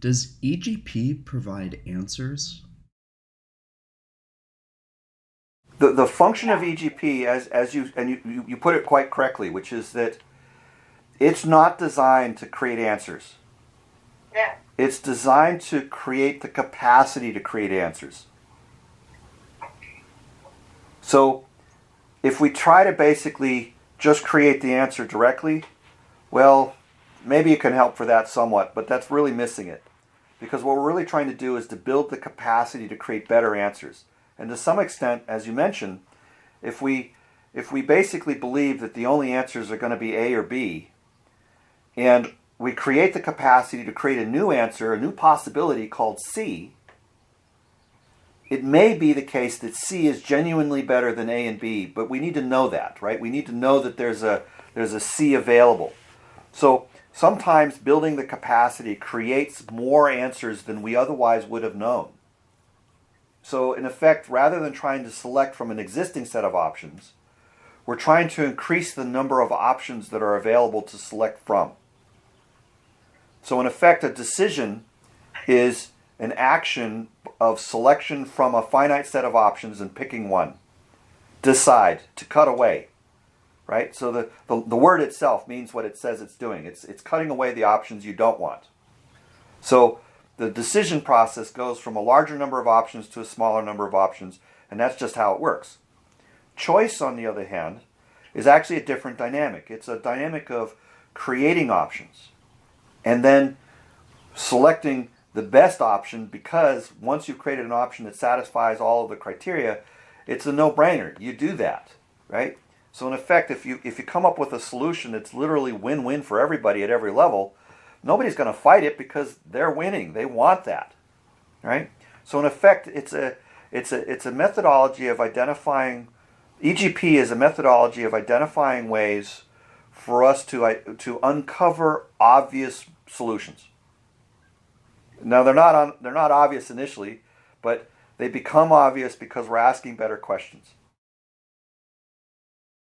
Does EGP provide answers? The function of EGP, as you put it quite correctly, which is that it's not designed to create answers. Yeah. It's designed to create the capacity to create answers. So if we try to basically just create the answer directly, well, maybe it can help for that somewhat, but that's really missing it. Because what we're really trying to do is to build the capacity to create better answers. And to some extent, as you mentioned, if we basically believe that the only answers are going to be A or B, and we create the capacity to create a new answer, a new possibility called C, it may be the case that C is genuinely better than A and B, but we need to know that, right? We need to know that there's a C available. So sometimes building the capacity creates more answers than we otherwise would have known. So in effect, rather than trying to select from an existing set of options, we're trying to increase the number of options that are available to select from. So in effect, a decision is an action of selection from a finite set of options and picking one. Decide, to cut away. Right? So the word itself means what it says it's doing. It's cutting away the options you don't want. So the decision process goes from a larger number of options to a smaller number of options, and that's just how it works. Choice, on the other hand, is actually a different dynamic. It's a dynamic of creating options and then selecting the best option, because once you've created an option that satisfies all of the criteria, it's a no-brainer. You do that, right? So in effect, if you come up with a solution that's literally win-win for everybody at every level, nobody's going to fight it because they're winning. They want that, right? So in effect, it's a methodology of identifying. EGP is a methodology of identifying ways for us to uncover obvious solutions. Now they're not obvious initially, but they become obvious because we're asking better questions.